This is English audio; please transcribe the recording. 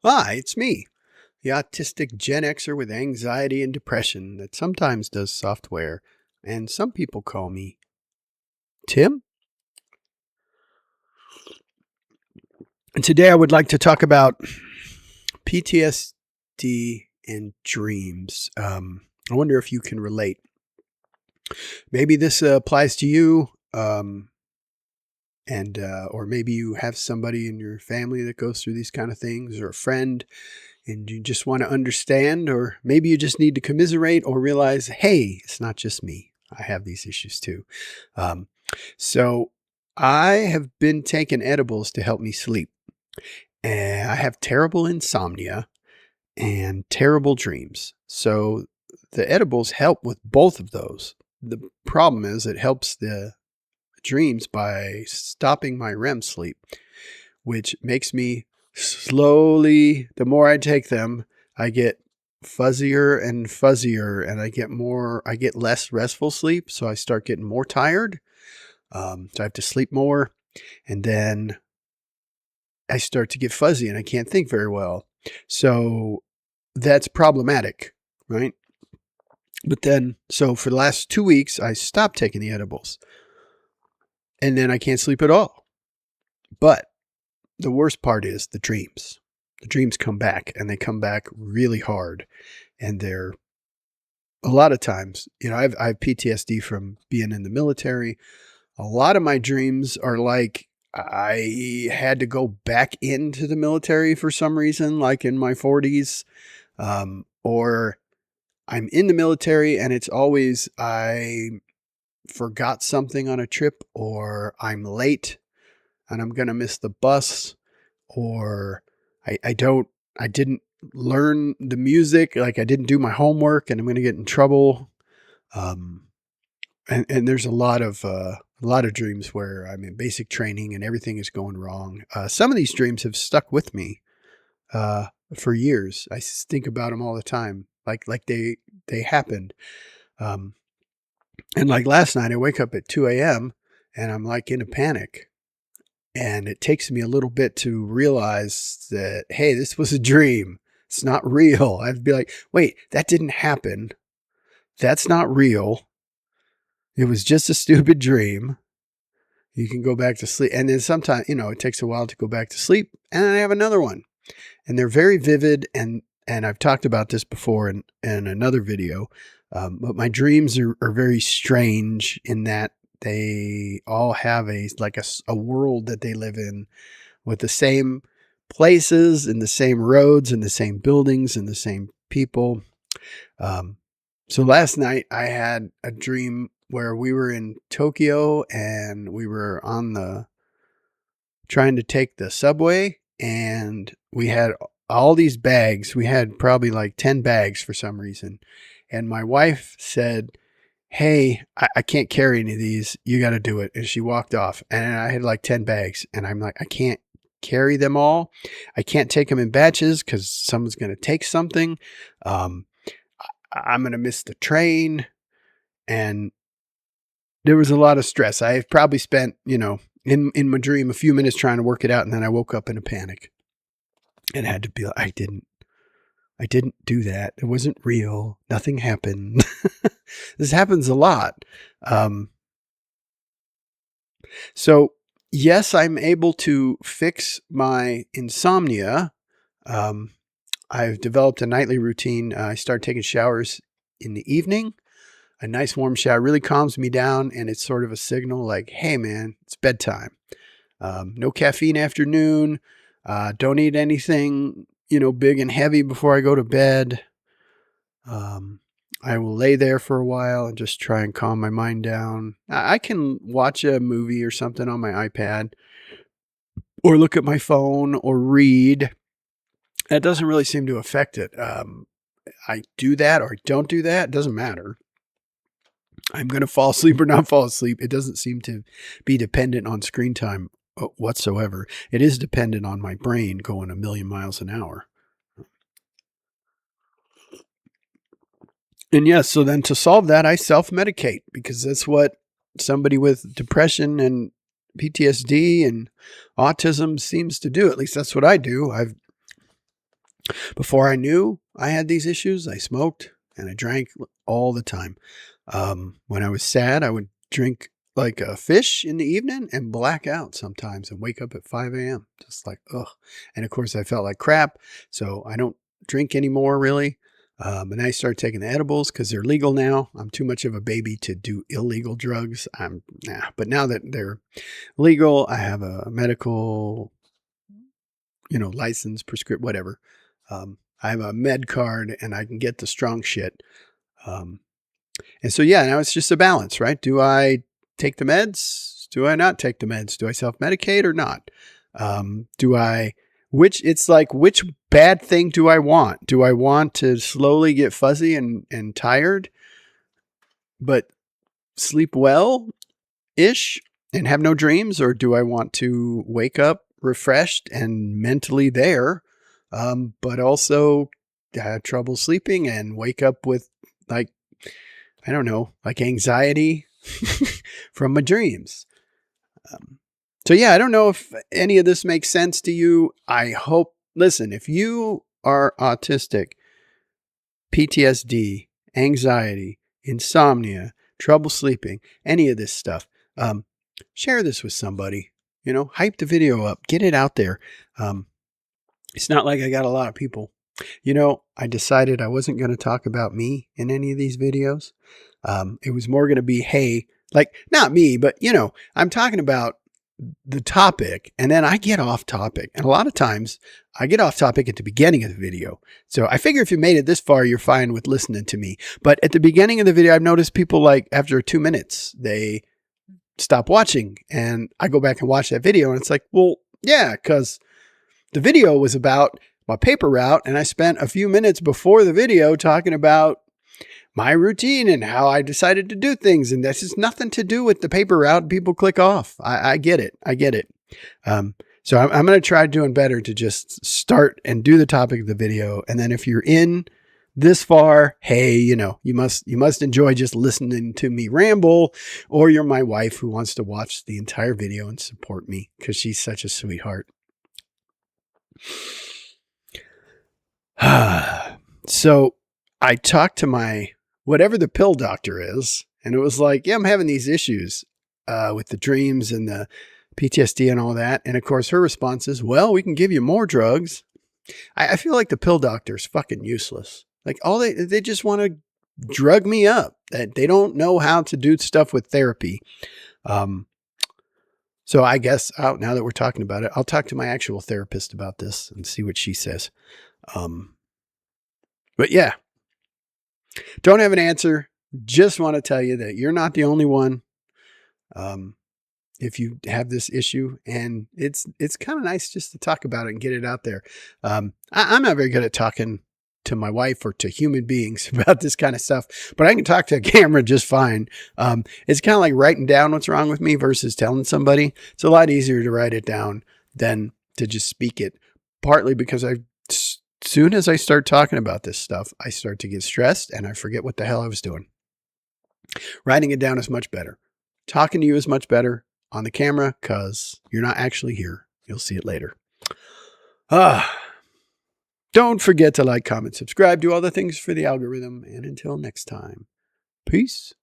Hi, it's me, the autistic Gen Xer with anxiety and depression that sometimes does software, and some people call me Tim. And today I would like to talk about PTSD and dreams. I wonder if you can relate. Maybe this applies to you, and or maybe you have somebody in your family that goes through these kind of things, or a friend, and you just want to understand, or maybe you just need to commiserate or realize, hey, it's not just me. I have these issues too. Um, so I have been taking edibles to help me sleep. And I have terrible insomnia and terrible dreams. So the edibles help with both of those. The problem is it helps the dreams by stopping my REM sleep, which makes me slowly, the more I take them, I get fuzzier and fuzzier, and I get less restful sleep. So I start getting more tired. So I have to sleep more. And then I start to get fuzzy and I can't think very well. So that's problematic, right? But then, so for the last 2 weeks, I stopped taking the edibles, and then I can't sleep at all. But the worst part is the dreams. The dreams come back, and they come back really hard. And they're a lot of times, I have PTSD from being in the military. A lot of my dreams are like I had to go back into the military for some reason, like in my 40s, or I'm in the military and it's always I forgot something on a trip, or I'm late and I'm going to miss the bus, or I don't, I didn't learn the music, like I didn't do my homework and I'm going to get in trouble. Um, and there's a lot of dreams where I'm in basic training and everything is going wrong. Some of these dreams have stuck with me uh, for years. I think about them all the time, like they happened. Um, and like last night, I wake up at 2 a.m. and I'm like in a panic. And it takes me a little bit to realize that, hey, this was a dream. It's not real. I'd be like, wait, that didn't happen. That's not real. It was just a stupid dream. You can go back to sleep. And then sometimes, it takes a while to go back to sleep. And then I have another one. And they're very vivid. And I've talked about this before in another video. But my dreams are very strange in that they all have a world that they live in with the same places and the same roads and the same buildings and the same people. Um, so last night I had a dream where we were in Tokyo and we were trying to take the subway, and we had all these bags. We had probably like 10 bags for some reason. And my wife said, hey, I can't carry any of these. You got to do it. And she walked off, and I had like 10 bags, and I'm like, I can't carry them all. I can't take them in batches because someone's going to take something. Um, I'm going to miss the train. And there was a lot of stress. I probably spent, in my dream a few minutes trying to work it out. And then I woke up in a panic and had to be like, I didn't do that. It wasn't real. Nothing happened. This happens a lot. So yes, I'm able to fix my insomnia. I've developed a nightly routine. I start taking showers in the evening. A nice warm shower really calms me down, and it's sort of a signal like, hey man, it's bedtime. No caffeine afternoon. Don't eat anything, big and heavy before I go to bed. I will lay there for a while and just try and calm my mind down. I can watch a movie or something on my iPad, or look at my phone, or read. That doesn't really seem to affect it. I do that or don't do that. It doesn't matter. I'm going to fall asleep or not fall asleep. It doesn't seem to be dependent on screen time whatsoever. It is dependent on my brain going a million miles an hour. And yes, so then to solve that, I self-medicate, because that's what somebody with depression and PTSD and autism seems to do. At least that's what I do. Before I knew I had these issues, I smoked and I drank all the time. When I was sad, I would drink like a fish in the evening and black out sometimes and wake up at 5 a.m. Just like, ugh. And of course, I felt like crap. So I don't drink anymore, really. And I started taking the edibles because they're legal now. I'm too much of a baby to do illegal drugs. But now that they're legal, I have a medical, license, prescription, whatever. I have a med card and I can get the strong shit. And so, yeah, now it's just a balance, right? Do I take the meds? Do I not take the meds? Do I self-medicate or not? Which bad thing do I want? Do I want to slowly get fuzzy and tired, but sleep well-ish and have no dreams? Or do I want to wake up refreshed and mentally there, but also have trouble sleeping and wake up with like anxiety from my dreams? So yeah, I don't know if any of this makes sense to you. Listen, if you are autistic, PTSD, anxiety, insomnia, trouble sleeping, any of this stuff, share this with somebody. Hype the video up, get it out there. It's not like I got a lot of people. I decided I wasn't going to talk about me in any of these videos. It was more going to be, hey, like not me, but I'm talking about the topic and then I get off topic. And a lot of times I get off topic at the beginning of the video. So I figure if you made it this far, you're fine with listening to me. But at the beginning of the video, I've noticed people like after 2 minutes, they stop watching and I go back and watch that video and it's like, well, yeah, because the video was about my paper route and I spent a few minutes before the video talking about my routine and how I decided to do things. And this has nothing to do with the paper route. People click off. I get it. So I'm going to try doing better to just start and do the topic of the video. And then if you're in this far, hey, you must enjoy just listening to me ramble, or you're my wife who wants to watch the entire video and support me because she's such a sweetheart. So I talked to whatever the pill doctor is, and it was like, yeah, I'm having these issues with the dreams and the PTSD and all that. And of course, her response is, well, we can give you more drugs. I feel like the pill doctor is fucking useless. Like they just want to drug me up. They don't know how to do stuff with therapy. So I guess now that we're talking about it, I'll talk to my actual therapist about this and see what she says. But yeah, don't have an answer. Just want to tell you that you're not the only one. If you have this issue, and it's kind of nice just to talk about it and get it out there. I'm not very good at talking to my wife or to human beings about this kind of stuff, but I can talk to a camera just fine. It's kind of like writing down what's wrong with me versus telling somebody. It's a lot easier to write it down than to just speak it, partly because soon as I start talking about this stuff, I start to get stressed and I forget what the hell I was doing. Writing it down is much better. Talking to you is much better on the camera because you're not actually here. You'll see it later. Don't forget to like, comment, subscribe, do all the things for the algorithm. And until next time, peace.